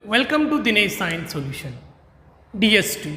Welcome to Dinesh science solution DST।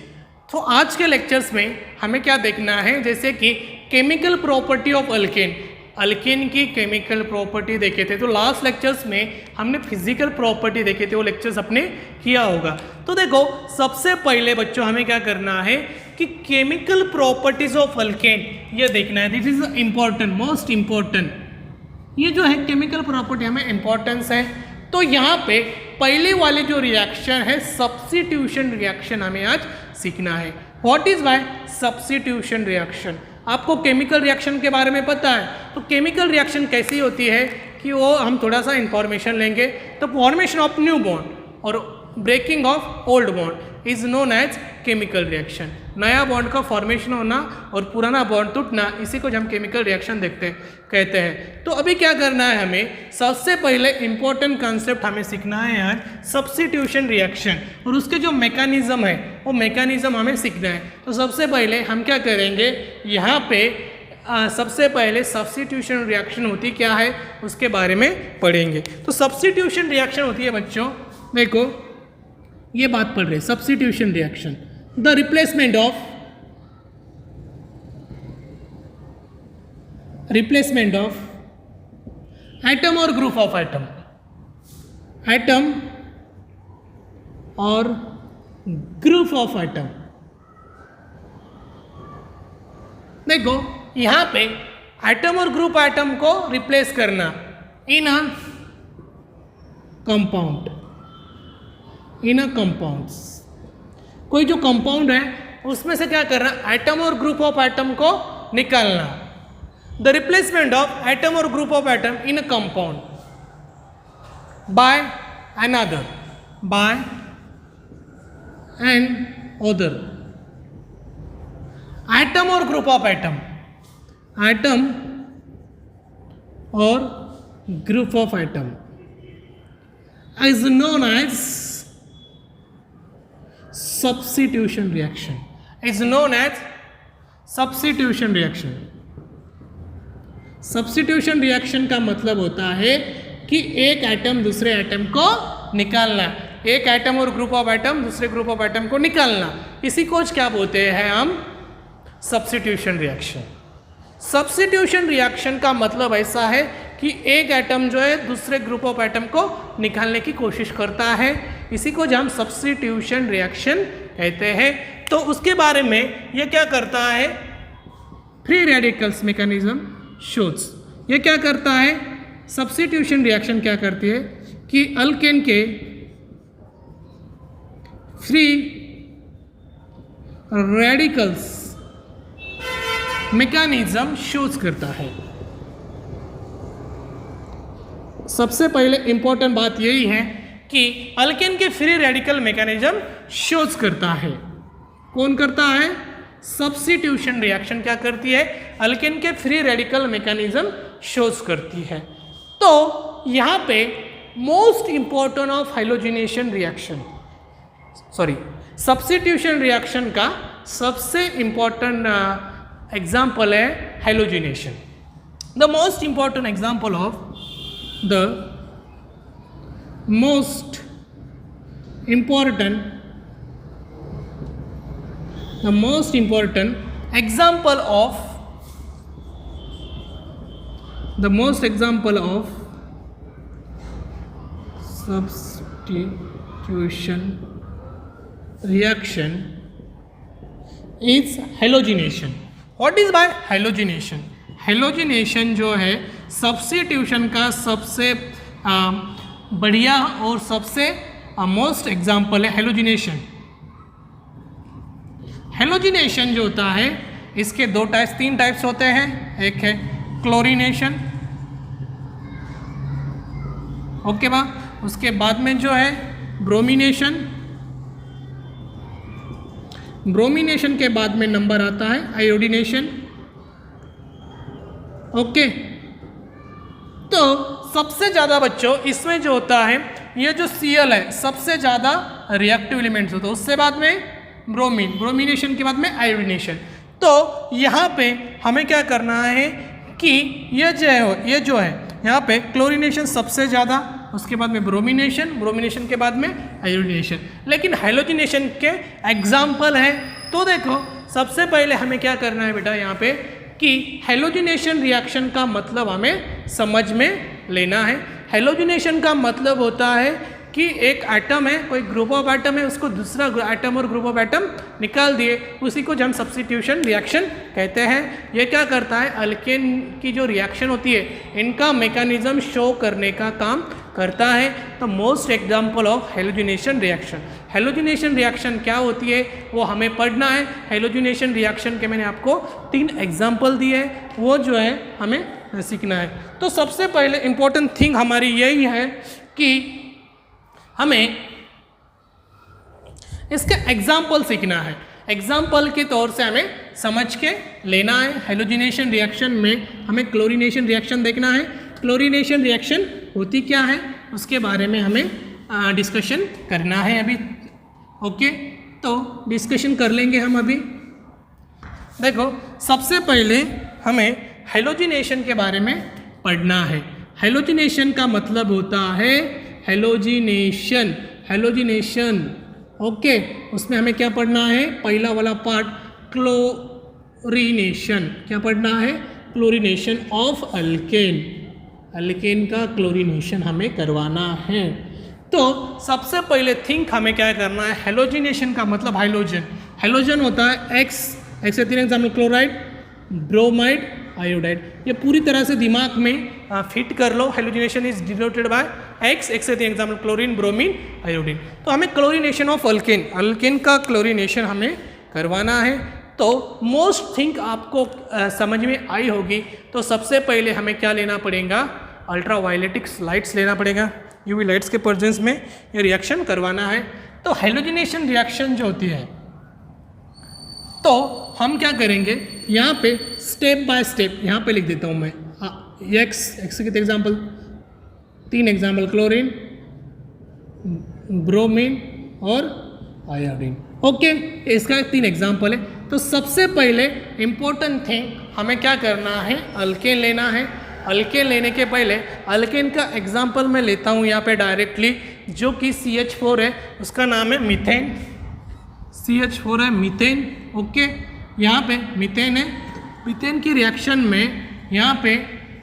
तो आज के लेक्चर्स में हमें क्या देखना है, जैसे कि chemical property of alkane. Alkane की केमिकल प्रॉपर्टी देखे थे, तो लास्ट लेक्चर्स में हमने फिजिकल प्रॉपर्टी देखे थे, वो लेक्चर्स अपने किया होगा। तो देखो सबसे पहले बच्चों हमें क्या करना है कि केमिकल प्रॉपर्टीज ऑफ अल्केन ये देखना है। This is important, most important. ये जो है केमिकल प्रॉपर्टी हमें इम्पॉर्टेंस है। तो यहाँ पे पहले वाले जो रिएक्शन है सब्स्टिट्यूशन रिएक्शन हमें आज सीखना है। What is bye substitution reaction? आपको केमिकल रिएक्शन के बारे में पता है, तो केमिकल रिएक्शन कैसी होती है कि वो हम थोड़ा सा इंफॉर्मेशन लेंगे। तो फॉर्मेशन ऑफ न्यू बॉन्ड और breaking of old bond is known as chemical reaction. नया बॉन्ड का फॉर्मेशन होना और पुराना बॉन्ड टूटना, इसी को हम केमिकल रिएक्शन कहते हैं। तो अभी क्या करना है, हमें सबसे पहले इंपॉर्टेंट कॉन्सेप्ट हमें सीखना है यार, सब्स्टिट्यूशन रिएक्शन, और उसके जो मैकेनिज्म है वो मैकेनिज्म हमें सीखना है। तो सबसे पहले हम क्या करेंगे, यहाँ पे सबसे पहले सब्स्टिट्यूशन रिएक्शन होती क्या है उसके बारे में पढ़ेंगे। तो सब्स्टिट्यूशन रिएक्शन होती है बच्चों, देखो ये बात पढ़ रहे हैं, substitution reaction the replacement of atom और ग्रुप ऑफ एटम और ग्रुप ऑफ एटम। देखो यहां पे एटम और ग्रुप एटम को रिप्लेस करना इन अ कंपाउंड्स। कोई जो कंपाउंड है उसमें से क्या करना, एटम और ग्रुप ऑफ एटम को निकालना। द रिप्लेसमेंट ऑफ एटम और group of atom in a compound by another atom और group of atom is known as substitution reaction. Substitution reaction का मतलब होता है कि एक एटम दूसरे एटम को निकालना, एक एटम और ग्रुप ऑफ एटम दूसरे ग्रुप ऑफ एटम को निकालना, इसी को क्या बोलते हैं हम, सब्स्टिट्यूशन रिएक्शन। सब्स्टिट्यूशन रिएक्शन का मतलब ऐसा है कि एक एटम जो है दूसरे ग्रुप ऑफ एटम को निकालने की कोशिश करता है, इसी को हम सब्स्टिट्यूशन रिएक्शन कहते हैं। तो उसके बारे में ये क्या करता है, फ्री रेडिकल्स मैकेनिज्म शोज। ये क्या करता है, सब्स्टिट्यूशन रिएक्शन क्या करती है कि अल्केन के फ्री रेडिकल्स मैकेनिज्म शोज करता है। सबसे पहले इंपॉर्टेंट बात यही है कि अल्केन के फ्री रेडिकल मैकेनिज्म शोज करता है। कौन करता है, सब्स्टिट्यूशन रिएक्शन क्या करती है, अल्केन के फ्री रेडिकल मैकेनिज्म शोज करती है। तो यहाँ पे most important of halogenation reaction, substitution reaction का सबसे इंपॉर्टेंट एग्जाम्पल है halogenation. The most important example of the most important example of substitution reaction is halogenation. What is by halogenation? Halogenation जो है सब्स्टिट्यूशन का सबसे बढ़िया और सबसे मोस्ट एग्जाम्पल है हेलोजिनेशन। हेलोजिनेशन जो होता है इसके तीन टाइप्स होते हैं। एक है क्लोरीनेशन, ओके बा, उसके बाद में जो है ब्रोमिनेशन के बाद में नंबर आता है आयोडीनेशन, ओके। तो सबसे ज़्यादा बच्चों इसमें जो होता है, ये जो Cl है सबसे ज़्यादा रिएक्टिव एलिमेंट्स होता है, उससे बाद में ब्रोमिनेशन के बाद में आयोडीनेशन। तो यहाँ पे हमें क्या करना है कि ये जो है यहाँ पे क्लोरीनेशन सबसे ज़्यादा, उसके बाद में ब्रोमिनेशन के बाद में आयोडीनेशन। लेकिन हैलोजिनेशन के एग्जाम्पल है, तो देखो सबसे पहले हमें क्या करना है बेटा यहाँ पे कि हैलोजिनेशन रिएक्शन का मतलब हमें समझ में लेना है। हैलोजिनेशन का मतलब होता है कि एक एटम है, कोई ग्रुप ऑफ एटम है, उसको दूसरा एटम और ग्रुप ऑफ एटम निकाल दिए, उसी को हम सब्स्टिट्यूशन रिएक्शन कहते हैं। ये क्या करता है, अल्केन की जो रिएक्शन होती है इनका मैकेनिज्म शो करने का काम करता है। तो most example of halogenation reaction. Halogenation reaction क्या होती है वो हमें पढ़ना है। हैलोजिनेशन रिएक्शन के मैंने आपको 3 एग्जाम्पल दिए हैं, वो जो है हमें सीखना है। तो सबसे पहले इम्पोर्टेंट थिंग हमारी यही है कि हमें इसके एग्जाम्पल सीखना है। एग्जाम्पल के तौर से हमें समझ के लेना है। हैलोजिनेशन रिएक्शन में हमें क्लोरीनेशन रिएक्शन देखना है। क्लोरीनेशन रिएक्शन होती क्या है उसके बारे में हमें डिस्कशन करना है अभी। ओके, तो डिस्कशन कर लेंगे हम अभी। देखो सबसे पहले हमें हैलोजिनेशन के बारे में पढ़ना है। हैलोजिनेशन का मतलब होता है हैलोजिनेशन। ओके, उसमें हमें क्या पढ़ना है, पहला वाला पार्ट क्लोरीनेशन। क्या पढ़ना है, क्लोरीनेशन ऑफ अल्केन। अल्केन का क्लोरीनेशन हमें करवाना है। तो सबसे पहले थिंक हमें क्या करना है, हैलोजिनेशन का मतलब हैलोजन होता है एक्स से 3 एग्जाम्पल क्लोराइड, ब्रोमाइड, आयोडाइड। ये पूरी तरह से दिमाग में फिट कर लो। Halogenation is denoted by X से 3 एग्जाम्पल क्लोरीन, ब्रोमीन, आयोडीन। तो हमें क्लोरीनेशन ऑफ अल्केन का क्लोरीनेशन हमें करवाना है। तो मोस्ट थिंक आपको समझ में आई होगी। तो सबसे पहले हमें क्या लेना पड़ेगा, अल्ट्रावायलेटिक लाइट्स लेना पड़ेगा। यूवी लाइट्स के प्रेजेंस में ये रिएक्शन करवाना है। तो हैलोजिनेशन रिएक्शन जो होती है, तो हम क्या करेंगे, यहाँ पे स्टेप बाय स्टेप यहाँ पे लिख देता हूँ मैं। एक्स के एग्जाम्पल 3 एग्जाम्पल क्लोरीन, ब्रोमीन और आयोडीन। ओके, इसका 3 एग्जाम्पल है। तो सबसे पहले इम्पोर्टेंट थिंग हमें क्या करना है, अल्केन लेना है। अल्केन लेने के पहले अल्केन का एग्जाम्पल मैं लेता हूँ यहाँ पे डायरेक्टली, जो कि CH4 है, उसका नाम है मीथेन। CH4 है मीथेन। ओके, यहाँ पे मीथेन है। मीथेन की रिएक्शन में यहाँ पे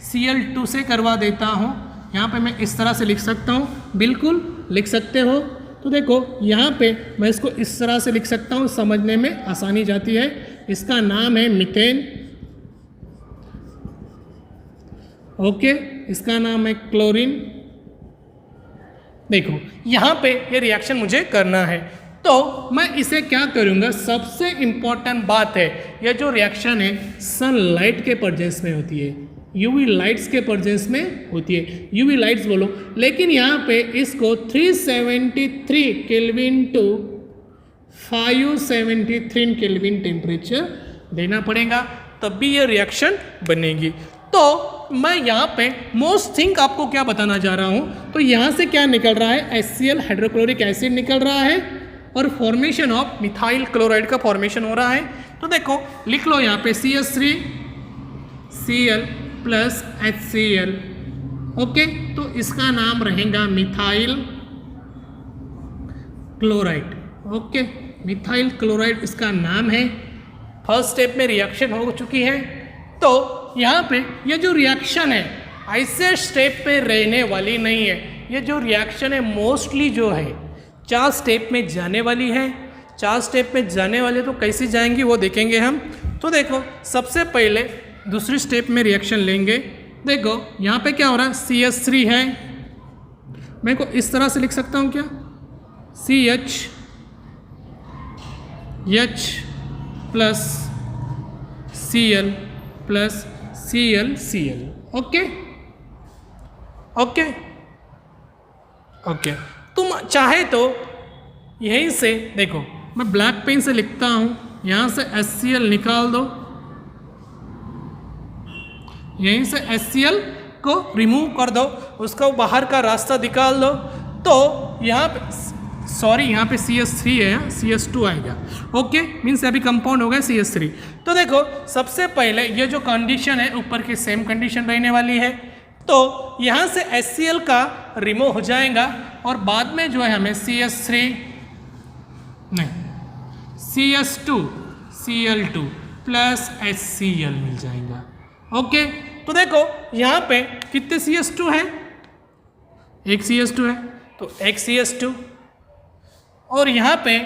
Cl2 से करवा देता हूँ। यहाँ पे मैं इस तरह से लिख सकता हूँ, बिल्कुल लिख सकते हो। तो देखो यहाँ पे मैं इसको इस तरह से लिख सकता हूँ, समझने में आसानी जाती है। इसका नाम है मीथेन। ओके, इसका नाम है क्लोरीन। देखो यहाँ पे ये रिएक्शन मुझे करना है, तो मैं इसे क्या करूँगा, सबसे इम्पॉर्टेंट बात है, यह जो रिएक्शन है सनलाइट के प्रेजेंस में होती है, यूवी लाइट्स के प्रेजेंस में होती है। यूवी लाइट्स बोलो, लेकिन यहाँ पे इसको 373 केल्विन टू 573 केल्विन टेम्परेचर देना पड़ेगा, तब भी ये रिएक्शन बनेगी। तो मैं यहाँ पे मोस्ट थिंग आपको क्या बताना चाह रहा हूँ, तो यहाँ से क्या निकल रहा है, HCl हाइड्रोक्लोरिक एसिड निकल रहा है और फॉर्मेशन ऑफ मिथाइल क्लोराइड का फॉर्मेशन हो रहा है। तो देखो लिख लो यहाँ पे CH3 Cl plus HCl। Okay, तो इसका नाम रहेगा methyl chloride. Okay, methyl chloride इसका नाम है। फर्स्ट स्टेप में रिएक्शन हो चुकी है। तो यहाँ पे ये जो रिएक्शन है ऐसे स्टेप पे रहने वाली नहीं है। ये जो रिएक्शन है मोस्टली जो है 4 स्टेप में जाने वाली है। 4 स्टेप में जाने वाले, तो कैसे जाएंगी वो देखेंगे हम। तो देखो सबसे पहले दूसरी स्टेप में रिएक्शन लेंगे। देखो यहाँ पे क्या हो रहा है, CH3 है, मैं को इस तरह से लिख सकता हूँ क्या, CH plus Cl plus Cl। Okay okay okay, तुम चाहे तो यहीं से देखो, मैं ब्लैक पेन से लिखता हूँ, यहाँ से HCl निकाल दो, यहीं से HCl को रिमूव कर दो, उसका बाहर का रास्ता निकाल दो। तो यहाँ पे सॉरी, यहाँ पे CH3 है, CH2 आएगा। ओके, मीन्स अभी कंपाउंड हो गया CH3। तो देखो सबसे पहले ये जो कंडीशन है ऊपर की सेम कंडीशन रहने वाली है। तो यहाँ से HCl का रिमूव हो जाएगा और बाद में जो है हमें CS2Cl2 प्लस HCl मिल जाएगा। ओके, तो देखो यहाँ पे कितने CS2 है, एक CS2 है, तो एक CS2 और यहाँ पे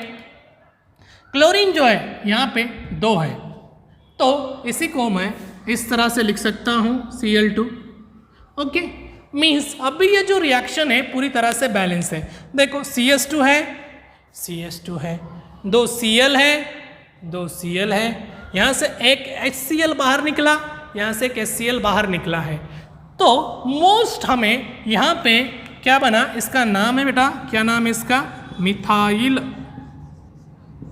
क्लोरीन जो है यहाँ पे 2 है, तो इसी को मैं इस तरह से लिख सकता हूँ Cl2। ओके, मीन्स अभी ये जो रिएक्शन है पूरी तरह से बैलेंस है। देखो CS2 है, 2 Cl है, 2 Cl है, यहाँ से एक HCl बाहर निकला, यहाँ से एक HCl बाहर निकला है, तो मोस्ट हमें यहाँ पे क्या बना, इसका नाम है बेटा, क्या नाम है इसका, मिथाइल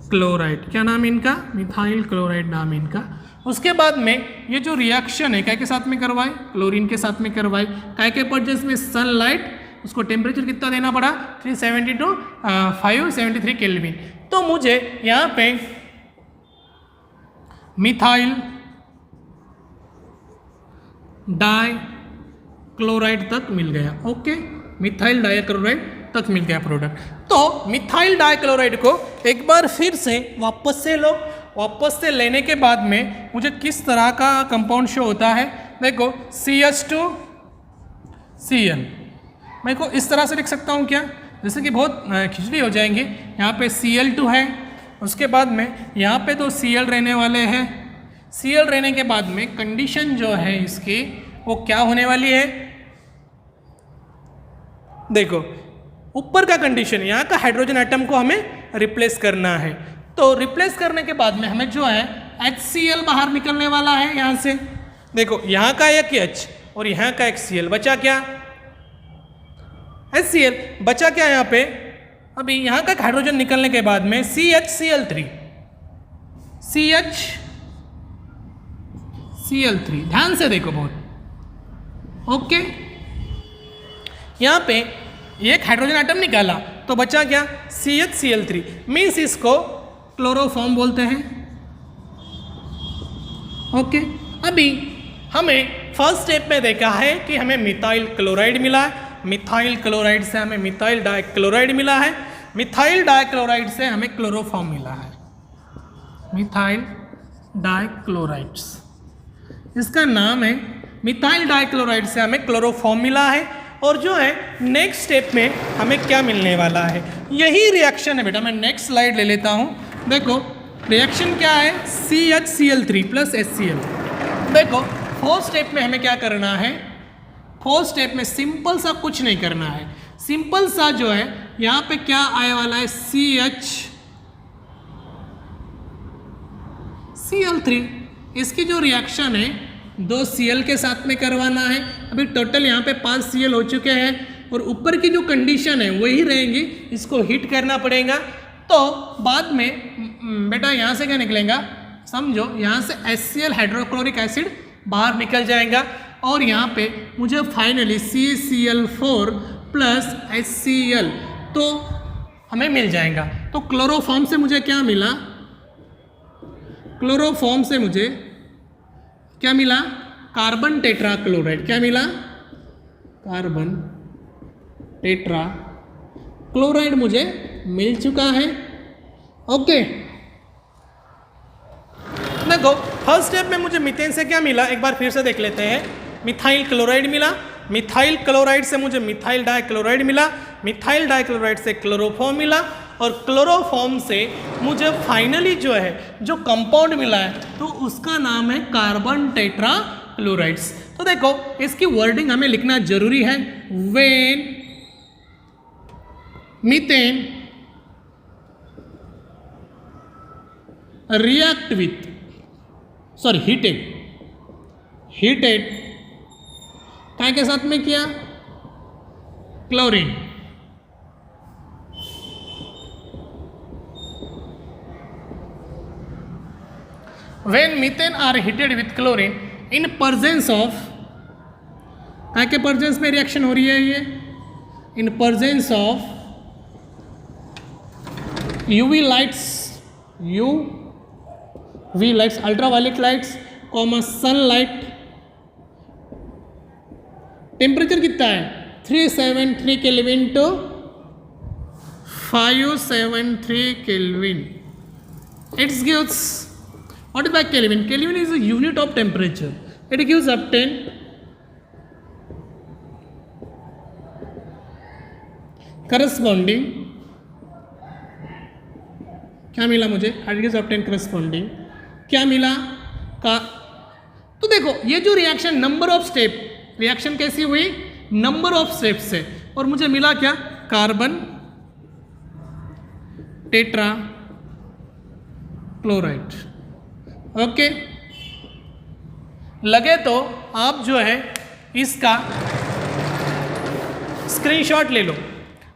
क्लोराइड। क्या नाम है इनका, मिथाइल क्लोराइड नाम है इनका। उसके बाद में ये जो रिएक्शन है क्या के साथ में करवाए, क्लोरीन के साथ में करवाए, काय के परचेस में सनलाइट, उसको टेम्परेचर कितना देना पड़ा, 370 to 573 केल्विन। तो मुझे यहाँ पे मिथाइल डाई क्लोराइड तक मिल गया। ओके, मिथाइल डाई क्लोराइड तक मिल गया प्रोडक्ट। तो मिथाइल डाई क्लोराइड को एक बार फिर से वापस से लो, वापस से लेने के बाद में मुझे किस तरह का कंपाउंड शो होता है, देखो CH2Cl, मैं को इस तरह से लिख सकता हूँ क्या, जैसे कि बहुत खिचड़ी हो जाएंगी। यहाँ पे Cl2 है, उसके बाद में यहाँ पे तो Cl रहने वाले हैं। Cl रहने के बाद में कंडीशन जो है इसकी वो क्या होने वाली है, देखो ऊपर का कंडीशन, यहाँ का हाइड्रोजन एटम को हमें रिप्लेस करना है। तो रिप्लेस करने के बाद में हमें जो है HCl बाहर निकलने वाला है यहाँ से। देखो यहाँ का एक H और यहाँ का एक Cl, बचा क्या, HCl बचा क्या यहाँ पे, अभी यहाँ का हाइड्रोजन निकलने के बाद में CHCl3, ध्यान से देखो बहुत। ओके, यहाँ पे एक हाइड्रोजन एटम निकाला तो बचा क्या, CHCl3, मीन्स इसको क्लोरोफॉर्म बोलते हैं। ओके, अभी हमें फर्स्ट स्टेप में देखा है कि हमें मिथाइल क्लोराइड मिला है, मिथाइल क्लोराइड से हमें मिथाइल डाइक्लोराइड मिला है, मिथाइल डाइक्लोराइड से हमें क्लोरोफॉर्म मिला है, मिथाइल डाइक्लोराइड्स, इसका नाम है मिथाइल डाइक्लोराइड से हमें क्लोरोफॉर्म मिला है। और जो है नेक्स्ट स्टेप में हमें क्या मिलने वाला है, यही रिएक्शन है बेटा। मैं नेक्स्ट स्लाइड ले लेता हूँ, देखो रिएक्शन क्या है, CHCl3 प्लस HCl। देखो फोर्थ स्टेप में हमें क्या करना है, फोर्थ स्टेप में सिंपल सा कुछ नहीं करना है, सिंपल सा जो है यहाँ पे क्या आने वाला है, CHCl3, इसकी जो रिएक्शन है 2 Cl के साथ में करवाना है। अभी टोटल यहाँ पे 5 Cl हो चुके हैं और ऊपर की जो कंडीशन है वही रहेंगी, इसको हीट करना पड़ेगा। तो बाद में बेटा यहाँ से क्या निकलेगा, समझो यहाँ से HCl हाइड्रोक्लोरिक एसिड बाहर निकल जाएगा और यहाँ पे मुझे फाइनली CCl4 प्लस HCl तो हमें मिल जाएगा। तो क्लोरोफॉर्म से मुझे क्या मिला, क्लोरोफॉर्म से मुझे क्या मिला, कार्बन टेट्रा क्लोराइड। क्या मिला, कार्बन टेट्रा क्लोराइड मुझे मिल चुका है। ओके, देखो फर्स्ट स्टेप में मुझे मीथेन से क्या मिला, एक बार फिर से देख लेते हैं। मिथाइल क्लोराइड मिला, मिथाइल क्लोराइड से मुझे मिथाइल डाइक्लोराइड मिला, मिथाइल डाइक्लोराइड से क्लोरोफॉर्म मिला और क्लोरोफॉर्म से मुझे फाइनली जो है जो कंपाउंड मिला है तो उसका नाम है कार्बन टेट्रा क्लोराइड्स। तो देखो इसकी वर्डिंग हमें लिखना जरूरी है, when methane react with heated काय के साथ में किया, chlorine, when methane are heated with chlorine in presence of, क्या के presence में रिएक्शन हो रही है ये, in presence of UV lights, ultraviolet lights, sunlight, temperature कितना है 373 kelvin to 573 kelvin. It gives what is by Kelvin? Kelvin is a unit of temperature. It gives obtain corresponding. क्या मिला मुझे? It gives obtain corresponding. क्या मिला का? तो देखो ये जो reaction number of step, reaction कैसी हुई? नंबर ऑफ स्टेप से, और मुझे मिला क्या? Carbon tetra chloride. ओके, लगे तो आप जो है इसका स्क्रीनशॉट ले लो.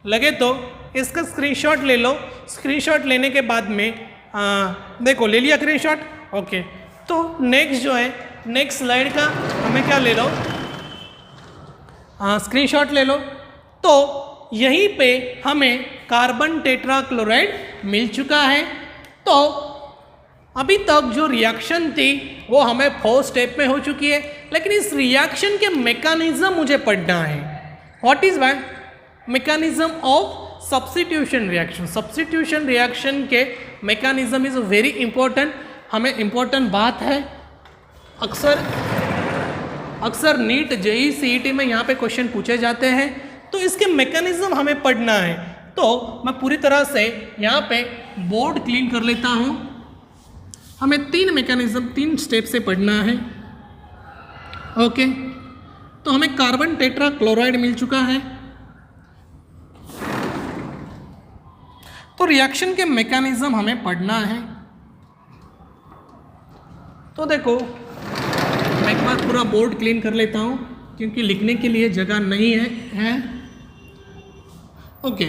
लगे तो इसका स्क्रीनशॉट ले लो. स्क्रीनशॉट लेने के बाद में देखो ले लिया स्क्रीनशॉट. ओके, तो नेक्स्ट जो है नेक्स्ट स्लाइड का हमें क्या ले लो? स्क्रीनशॉट ले लो. तो यहीं पे हमें कार्बन टेट्रा क्लोराइड मिल चुका है. तो अभी तक जो रिएक्शन थी वो हमें 4 स्टेप में हो चुकी है, लेकिन इस रिएक्शन के मैकेनिज्म मुझे पढ़ना है. What is by mechanism of substitution reaction. Substitution reaction के मैकेनिज्म इज वेरी इंपॉर्टेंट. हमें इंपॉर्टेंट बात है. अक्सर नीट जेई सीईटी में यहाँ पे क्वेश्चन पूछे जाते हैं, तो इसके मैकेनिज्म हमें पढ़ना है. तो मैं पूरी तरह से यहाँ पे बोर्ड क्लीन कर लेता हूँ. हमें 3 मैकेनिज्म 3 स्टेप से पढ़ना है. ओके, तो हमें कार्बन टेट्रा क्लोराइड मिल चुका है. तो रिएक्शन के मैकेनिज्म हमें पढ़ना है. तो देखो मैं एक बार पूरा बोर्ड क्लीन कर लेता हूँ क्योंकि लिखने के लिए जगह नहीं है. ओके,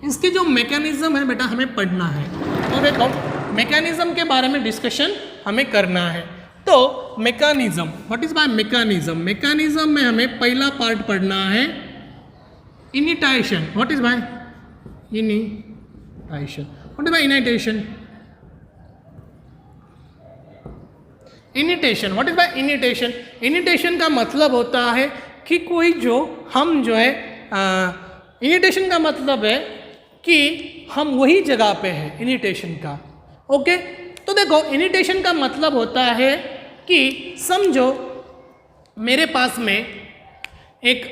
इसके जो मैकेनिज्म है बेटा हमें पढ़ना है. तो देखो मैकेनिज्म के बारे में डिस्कशन हमें करना है. तो mechanism, what is by mechanism? Mechanism में हमें पहला पार्ट पढ़ना है initiation. What is by initiation? What is by initiation? Initiation, what is by initiation? Initiation का मतलब होता है कि कोई जो हम जो है इनिटेशन का मतलब है कि हम वही जगह पे हैं इनिटेशन का. ओके, तो देखो इनिटेशन का मतलब होता है कि समझो मेरे पास में एक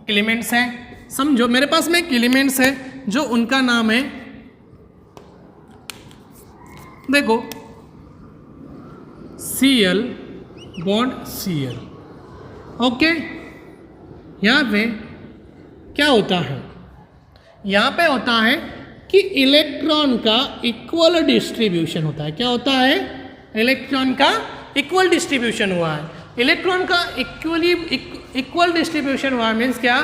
एलिमेंट्स है. समझो मेरे पास में एक एलिमेंट्स है जो उनका नाम है, देखो Cl बॉन्ड Cl. ओके, यहाँ पे क्या होता है? यहाँ पे होता है कि इलेक्ट्रॉन का इक्वल डिस्ट्रीब्यूशन होता है. क्या होता है? इलेक्ट्रॉन का इक्वल डिस्ट्रीब्यूशन हुआ है. इलेक्ट्रॉन का इक्वल डिस्ट्रीब्यूशन हुआ मीन्स क्या?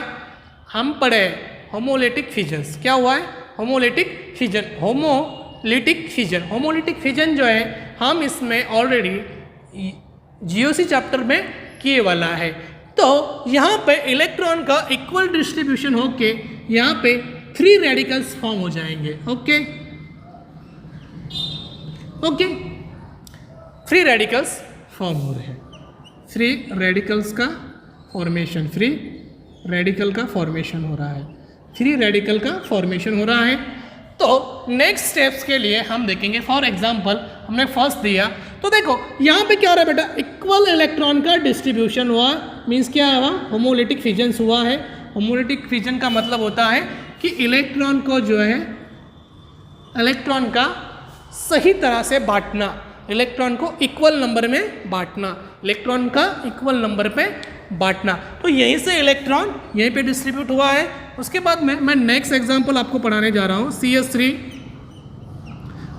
हम पढ़े होमोलिटिक फिजन्स. क्या हुआ है? Homolytic fission. Homolytic fission, homolytic fission जो है हम इसमें ऑलरेडी जीओसी चैप्टर में किए वाला है. तो यहाँ पे इलेक्ट्रॉन का इक्वल डिस्ट्रीब्यूशन होके यहाँ पे 3 रेडिकल्स फॉर्म हो जाएंगे. ओके, 3 रेडिकल्स फॉर्म हो रहे हैं. 3 रेडिकल्स का फॉर्मेशन, 3 रेडिकल का फॉर्मेशन हो रहा है. 3 रेडिकल का फॉर्मेशन हो रहा है. तो नेक्स्ट स्टेप्स के लिए हम देखेंगे. फॉर एग्जांपल हमने फर्स्ट दिया, तो देखो यहाँ पे क्या हो रहा है बेटा? इक्वल इलेक्ट्रॉन का डिस्ट्रीब्यूशन हुआ. मीन्स क्या हुआ? होमोलिटिक फिजन्स हुआ है. होमोलिटिक फिजन का मतलब होता है कि इलेक्ट्रॉन को जो है इलेक्ट्रॉन का सही तरह से बांटना, इलेक्ट्रॉन को इक्वल नंबर में बांटना, इलेक्ट्रॉन का इक्वल नंबर पे बांटना. तो यहीं से इलेक्ट्रॉन यहीं पे डिस्ट्रीब्यूट हुआ है. उसके बाद में मैं नेक्स्ट एग्जांपल आपको पढ़ाने जा रहा हूँ. CH3.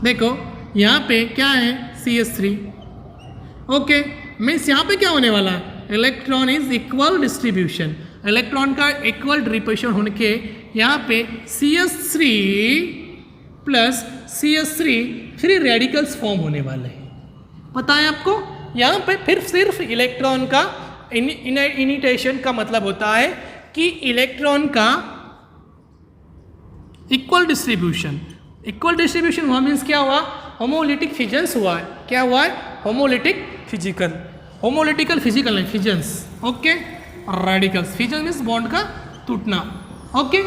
देखो यहाँ पे क्या है? CH3. ओके, मीन्स यहाँ पे क्या होने वाला है? Electron is equal distribution. Electron का इक्वल डिस्ट्रीब्यूशन होने के यहाँ पे CH3 plus CH3 3 radicals form होने वाले हैं. पता है आपको? यहाँ पे फिर सिर्फ इलेक्ट्रॉन का इनिटेशन का मतलब होता है कि इलेक्ट्रॉन का इक्वल डिस्ट्रीब्यूशन. इक्वल डिस्ट्रीब्यूशन हुआ मीन्स क्या हुआ? होमोलिटिक फिजन्स हुआ है. क्या हुआ है? होमोलिटिकल फिजिकल नहीं fissions. Okay, radicals. Fission means bond का टूटना। ओके,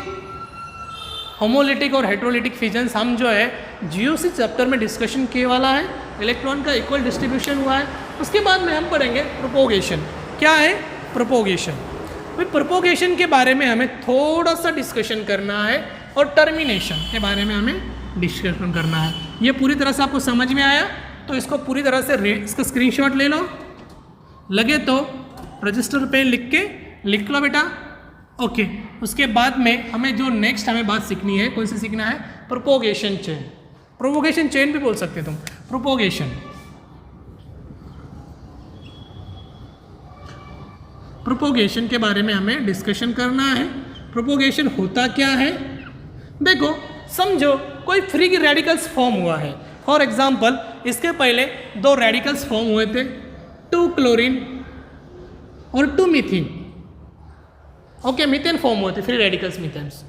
होमोलिटिक और हेट्रोलिटिक फिजन्स हम जो है जीओसी चैप्टर में डिस्कशन किए वाला है। इलेक्ट्रॉन का इक्वल डिस्ट्रीब्यूशन हुआ है। उसके बाद में हम पढ़ेंगे प्रोपोगेशन। क्या है प्रोपोगेशन? भाई प्रोपोगेशन के बारे में हमें थोड़ा सा डिस्कशन करना है और टर्मिनेशन के बारे में हमें डिस्कशन करना है। ये पूरी तरह से आपको समझ में आया तो इसको पूरी तरह से इसका स्क्रीनशॉट ले लो, लगे तो रजिस्टर पे लिख लो बेटा। ओके, उसके बाद में हमें जो नेक्स्ट हमें बात सीखनी है, कौन सी सीखना है? Propagation chain. प्रोपोगेशन चेन भी बोल सकते तुम। प्रोपोगेशन के बारे में हमें डिस्कशन करना है। प्रोपोगेशन होता क्या है? देखो, समझो कोई फ्री रेडिकल्स फॉर्म हुआ है। फॉर एग्जाम्पल इसके पहले 2 रेडिकल्स फॉर्म हुए थे, 2 क्लोरीन और 2 मीथेन। ओके, मीथेन फॉर्म होते फ्री रेडिकल्स मीथेन्स।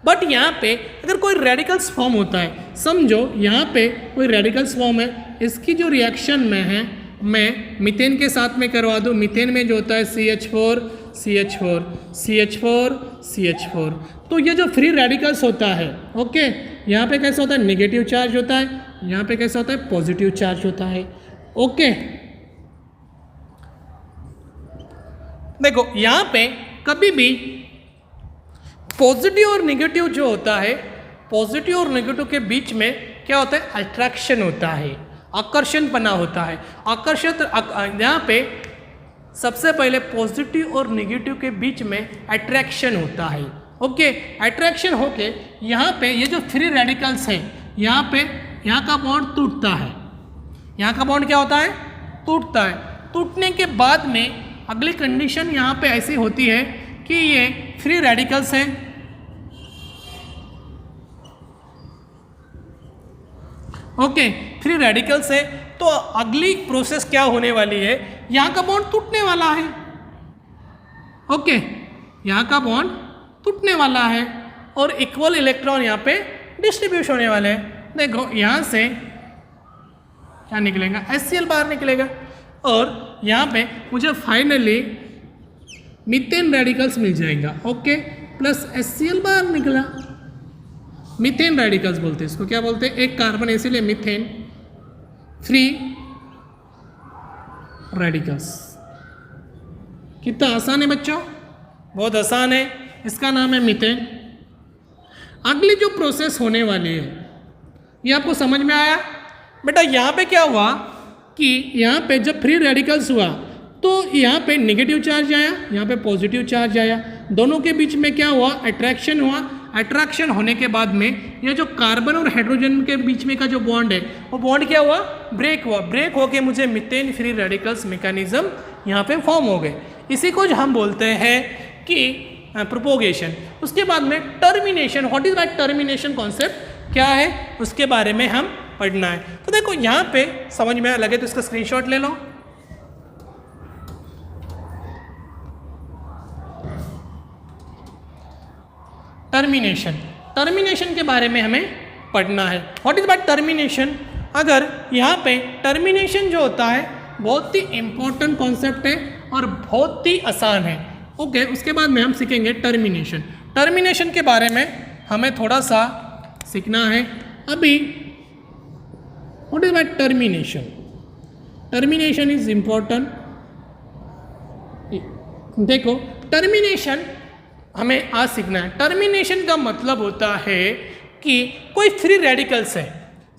बट यहाँ पे अगर कोई रेडिकल्स फॉर्म होता है, समझो यहाँ पे कोई रेडिकल्स फॉर्म है, इसकी जो रिएक्शन में है मैं मीथेन के साथ में करवा दूँ। मीथेन में जो होता है CH4 CH4 CH4 CH4। तो ये जो फ्री रेडिकल्स होता है, ओके, यहाँ पे कैसा होता है? नेगेटिव चार्ज होता है, यहाँ पे कैसा होता है? पॉजिटिव चार्ज होता है। ओके, देखो यहाँ पे कभी भी पॉजिटिव और नेगेटिव जो होता है, पॉजिटिव और नेगेटिव के बीच में क्या होता है? अट्रैक्शन होता है, आकर्षण बना होता है। आकर्षण यहाँ पे सबसे पहले पॉजिटिव और नेगेटिव के बीच में अट्रैक्शन होता है। ओके, अट्रैक्शन होके यहाँ पे ये जो फ्री रेडिकल्स हैं, यहाँ का बॉन्ड टूटता है। यहाँ का बॉन्ड क्या होता है? टूटता है। टूटने के बाद में अगली कंडीशन यहाँ पे ऐसी होती है कि ये फ्री रेडिकल्स हैं, ओके, फ्री रेडिकल्स है। तो अगली प्रोसेस क्या होने वाली है? यहाँ का बॉन्ड टूटने वाला है। ओके, यहाँ का बॉन्ड टूटने वाला है और इक्वल इलेक्ट्रॉन यहाँ पे डिस्ट्रीब्यूट होने वाले हैं। देखो यहाँ से क्या निकलेगा? HCl बाहर निकलेगा और यहाँ पे मुझे फाइनली मीथेन रेडिकल्स मिल जाएगा। ओके, प्लस HCl बाहर निकला। मीथेन रेडिकल्स बोलते हैं इसको। क्या बोलते हैं? एक कार्बन, इसीलिए मीथेन फ्री रेडिकल्स। कितना आसान है बच्चों? बहुत आसान है। इसका नाम है मीथेन। अगली जो प्रोसेस होने वाली है ये आपको समझ में आया? बेटा यहाँ पे क्या हुआ कि यहाँ पे जब फ्री रेडिकल्स हुआ तो यहाँ पे नेगेटिव चार्ज आया, यहाँ पे पॉजिटिव चार्ज आया। दोनों के बीच में क्या हुआ? अट्रैक्शन हुआ। अट्रैक्शन होने के बाद में ये जो कार्बन और हाइड्रोजन के बीच में का जो बॉन्ड है वो बॉन्ड क्या हुआ? ब्रेक हुआ। ब्रेक होके मुझे मीथेन फ्री रेडिकल्स मैकेनिज्म यहाँ पे फॉर्म हो गए। इसी को हम बोलते हैं कि प्रोपोगेशन। उसके बाद में termination. What is that termination concept? क्या है उसके बारे में हम पढ़ना है। तो देखो यहाँ पे समझ में लगे तो इसका स्क्रीनशॉट ले लो। टर्मिनेशन। टर्मिनेशन के बारे में हमें पढ़ना है। What is that termination? अगर यहाँ पे टर्मिनेशन जो होता है बहुत ही इंपॉर्टेंट कॉन्सेप्ट है और बहुत ही आसान है। ओके, उसके बाद में हम सीखेंगे टर्मिनेशन। टर्मिनेशन के बारे में हमें थोड़ा सा सीखना है अभी। What is that termination? Termination is important. देखो, टर्मिनेशन हमें आज सीखना है। टर्मिनेशन का मतलब होता है कि कोई फ्री रेडिकल्स है।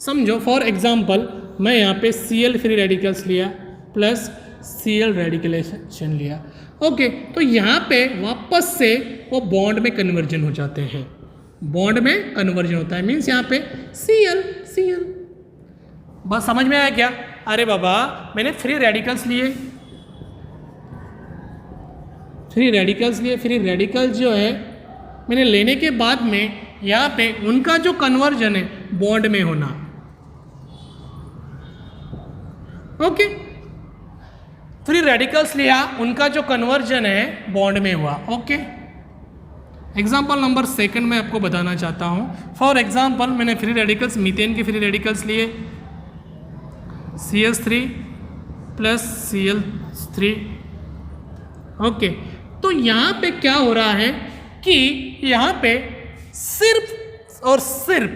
समझो फॉर एग्जांपल मैं यहाँ पे Cl फ्री रेडिकल्स लिया प्लस Cl रेडिकलेशन लिया। ओके, तो यहाँ पे वापस से वो बॉन्ड में कन्वर्जन हो जाते हैं। बॉन्ड में कन्वर्जन होता है मीन्स यहाँ पे Cl। बस समझ में आया क्या? अरे बाबा, मैंने फ्री रेडिकल्स लिए। फ्री रेडिकल्स जो है मैंने लेने के बाद में यहाँ पे उनका जो कन्वर्जन है बॉन्ड में होना। ओके, फ्री रेडिकल्स लिया, उनका जो कन्वर्जन है बॉन्ड में हुआ। ओके, एग्जाम्पल नंबर 2 में आपको बताना चाहता हूँ। फॉर एग्जाम्पल मैंने फ्री रेडिकल्स, मीथेन के फ्री रेडिकल्स लिए CH3 प्लस Cl3। ओके, तो यहाँ पे क्या हो रहा है कि यहाँ पे सिर्फ और सिर्फ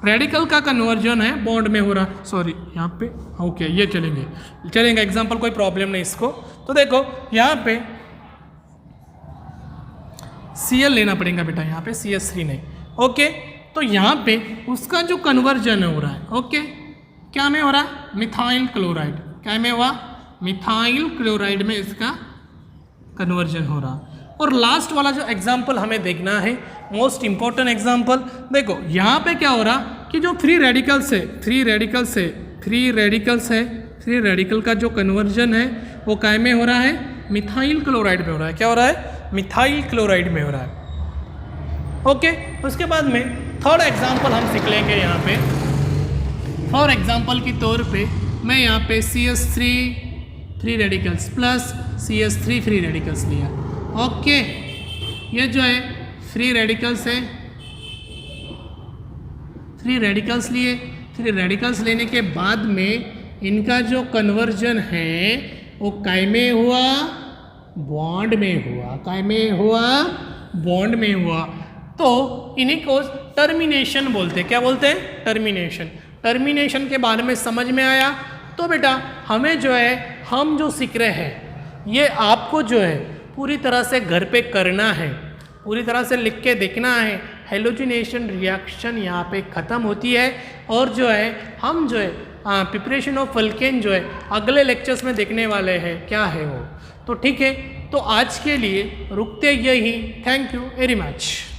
रेडिकल का कन्वर्जन है बॉन्ड में हो रहा, सॉरी यहाँ पे ओके ये चलेंगे एग्जांपल, कोई प्रॉब्लम नहीं इसको। तो देखो यहाँ पे Cl लेना पड़ेगा बेटा, यहाँ पे CH3 नहीं, ओके। तो यहाँ पे उसका जो कन्वर्जन हो रहा है, ओके, क्या में हो रहा है, मिथाइल क्लोराइड, क्या में हुआ, मिथाइल क्लोराइड में इसका कन्वर्जन हो रहा। और लास्ट वाला जो एग्जाम्पल हमें देखना है, मोस्ट इंपॉर्टेंट एग्जाम्पल, देखो यहाँ पे क्या हो रहा कि जो फ्री रेडिकल का जो कन्वर्जन है वो काय में हो रहा है, मिथाइल क्लोराइड में हो रहा है। क्या हो रहा है, मिथाइल क्लोराइड में हो रहा है, ओके। उसके बाद में थर्ड एग्जाम्पल हम सीख लेंगे यहाँ पे। फॉर एग्जाम्पल के तौर पे मैं यहाँ पे CH3 free radicals plus CH3 free radicals लिया, ओके। ये जो है फ्री रेडिकल्स है, फ्री रेडिकल्स लिए, फ्री रेडिकल्स लेने के बाद में इनका जो कन्वर्जन है वो काय में हुआ, बॉन्ड में हुआ, काय में हुआ, बॉन्ड में हुआ। तो इन्हीं को टर्मिनेशन बोलते हैं। क्या बोलते हैं, टर्मिनेशन। टर्मिनेशन के बारे में समझ में आया। तो बेटा हमें जो है, हम जो सीख रहे हैं ये आपको जो है पूरी तरह से घर पे करना है, पूरी तरह से लिख के देखना है। हेलोजिनेशन रिएक्शन यहाँ पे ख़त्म होती है और जो है हम जो है प्रिपरेशन ऑफ अल्केन जो है अगले लेक्चर्स में देखने वाले हैं क्या है वो। तो ठीक है, तो आज के लिए रुकते यही। Thank you very much.